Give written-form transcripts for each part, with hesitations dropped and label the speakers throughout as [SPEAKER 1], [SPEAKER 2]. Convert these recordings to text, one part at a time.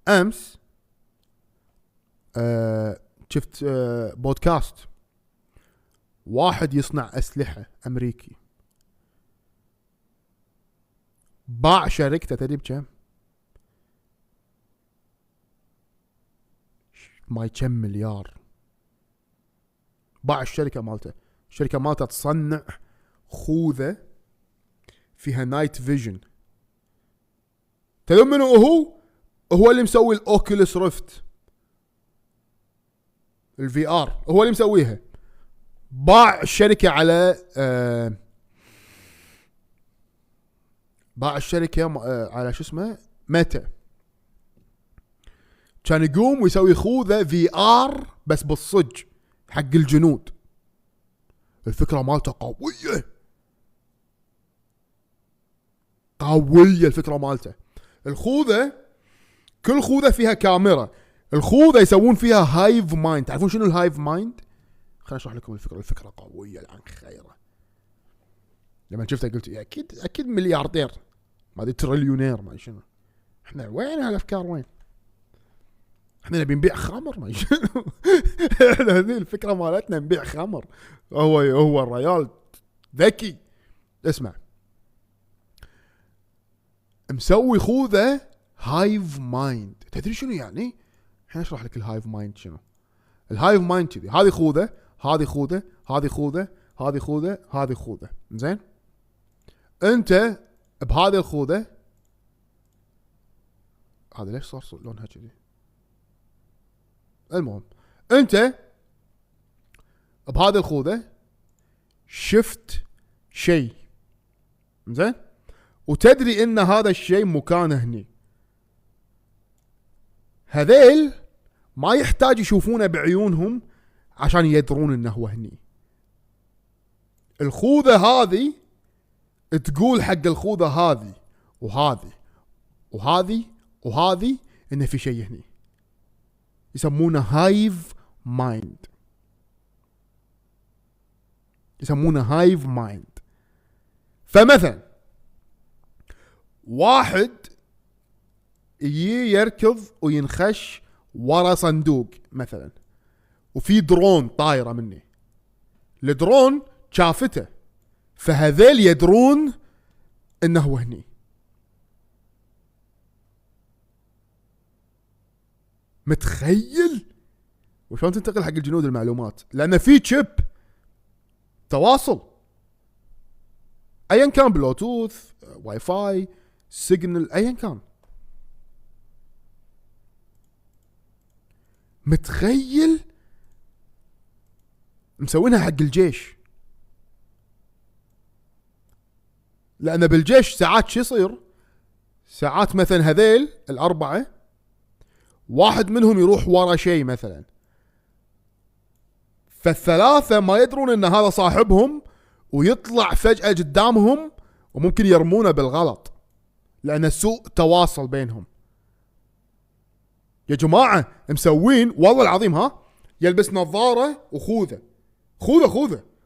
[SPEAKER 1] امس شفت بودكاست واحد يصنع اسلحه امريكي باع شركته تدري بكم؟ ما كم مليار باع الشركه مالته. الشركه مالته تصنع خوذه فيها نايت فيجن. تدري منو هو اللي مسوي الاوكيوليس ريفت الفي ار، هو اللي مسويها. باع الشركه على باع الشركه على شو اسمه ميتا. كان يقوم ويسوي خوذه في ار بس بالصج حق الجنود. الفكره مالته قويه الفكره مالته. الخوذه كل خوذه فيها كاميرا. الخوذه يسوون فيها هايف مايند. تعرفون شنو الهايف مايند؟ خليني اشرح لكم الفكره قويه العن خيره. لما شفتها قلت اكيد ملياردير، ما ادري تريليونير، ما شنو. احنا وين هالافكار وين؟ احنا نبي نبيع خمر ما شنو. احنا هذه الفكره مالتنا نبيع خمر. هو الريال ذكي. اسمع، مسوي خوذه هايف مايند. تدري شنو يعني؟ الحين اشرح لك الهايف مايند شنو. الهايف مايند كذي، هذه خوذه، هذه خوذه، هذه خوذه، هذه خوذه، هذه خوذه. زين، انت بهذه الخوذه، هذا ليش صار لونها كذي؟ المهم، انت بهذه الخوذه شفت شيء، زين، وتدري ان هذا الشيء مكانه هني. هذيل ما يحتاج يشوفونه بعيونهم عشان يدرون انه هو هني. الخوذة هذه تقول حق الخوذة هذه وهذه وهذه وهذه انه في شيء هني. يسمونه هايف مايند. يسمونه هايف مايند. فمثلا واحد يركض وينخش ورا صندوق مثلا، وفي درون طايرة مني. الدرون شافته، فهذيل يدرون انه هو هني. متخيل وشلون تنتقل حق الجنود المعلومات؟ لان في تشيب تواصل ايا كان، بلوتوث، واي فاي، سيجنال، ايا كان. متخيل؟ مسوينها حق الجيش. لان بالجيش ساعات شو يصير؟ ساعات مثلا هذيل الاربعه واحد منهم يروح ورا شيء مثلا، فالثلاثه ما يدرون ان هذا صاحبهم، ويطلع فجأة قدامهم وممكن يرمونه بالغلط لان سوء تواصل بينهم. يا جماعة مسوين والله العظيم، ها، يلبس نظارة وخوذة،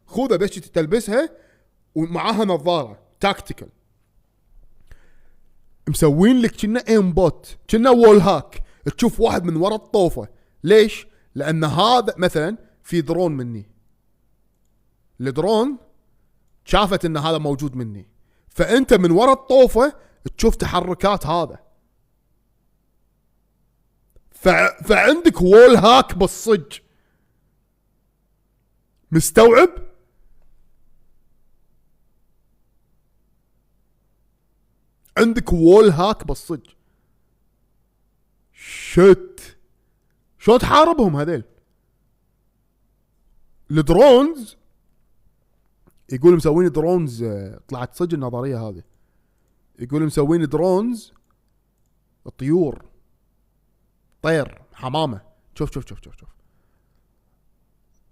[SPEAKER 1] خوذة بس تلبسها ومعاها نظارة تاكتيكال. مسوين لك كنا ايم بوت، كنا وول هاك، تشوف واحد من ورا الطوفة. ليش؟ لان هذا مثلا في درون مني، الدرون شافت ان هذا موجود مني، فانت من ورا الطوفة تشوف تحركات هذا، فعندك وول هاك بالصج. مستوعب؟ عندك وول هاك بالصج. شو تحاربهم هذيل؟ الدرونز يقول مسوين درونز، طلعت صج النظرية هذه، يقول مسوين درونز طيور، طير، حمامة. شوف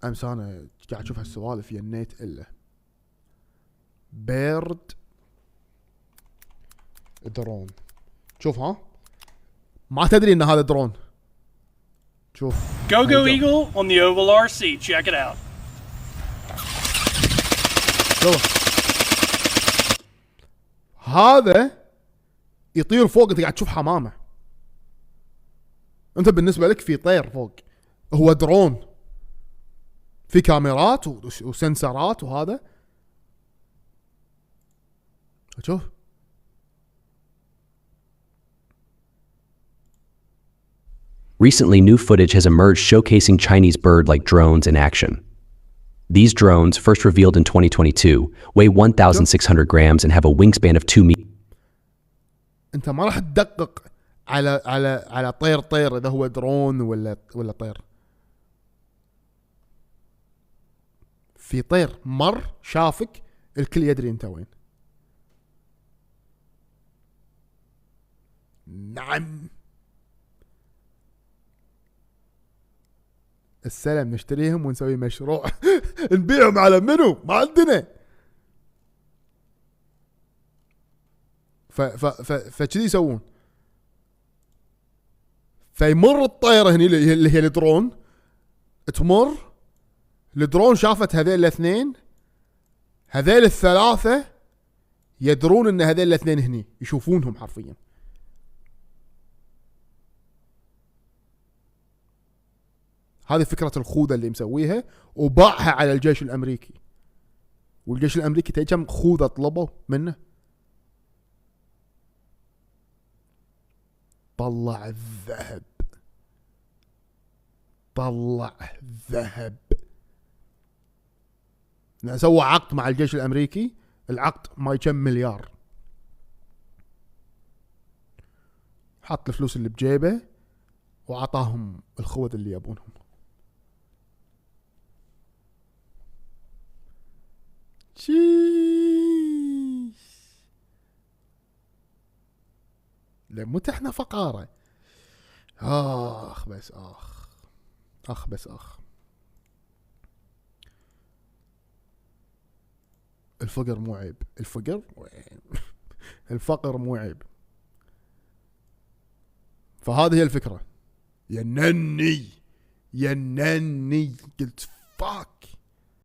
[SPEAKER 1] امس انا قاعد اشوف هالسوالف ينيت الا بيرد درون. شوف، ها، ما تدري ان هذا درون. شوف
[SPEAKER 2] Go Eagle on the Oval RC. Check it out.
[SPEAKER 1] شوف هذا يطير فوق، انت قاعد تشوف حمامة. انت بالنسبه لك في طير فوق، هو درون في كاميرات وسنسرات وهذا. شوف
[SPEAKER 3] Recently, new footage has emerged showcasing Chinese bird-like drones in action. These drones, first revealed in 2022, weigh 1,600 grams and have a wingspan of 2 meters.
[SPEAKER 1] انت ما راح تدقق على طير اذا هو درون ولا طير. في طير مر شافك الكل يدري انت وين. نعم السلام، نشتريهم ونسوي مشروع نبيعهم على منو؟ ما عندنا. فكذي يسوون. فيمر الطيرة هني اللي هي الدرون، تمر الدرون شافت هذيل الاثنين، هذيل الثلاثة يدرون ان هذيل الاثنين هني، يشوفونهم حرفيا. هذه فكرة الخوذة اللي مسويها، وباعها على الجيش الامريكي. والجيش الامريكي تدري كم خوذة طلبوا منه؟ طلع الذهب، طلع ذهب. سوى عقد مع الجيش الامريكي، العقد ما يكم مليار. حط الفلوس اللي بجيبه وعطاهم الخوذ اللي يبونهم. لمت احنا فقارة. بس الفقر مو عيب. الفقر مو عيب. فهذه هي الفكرة. ينني قلت فاك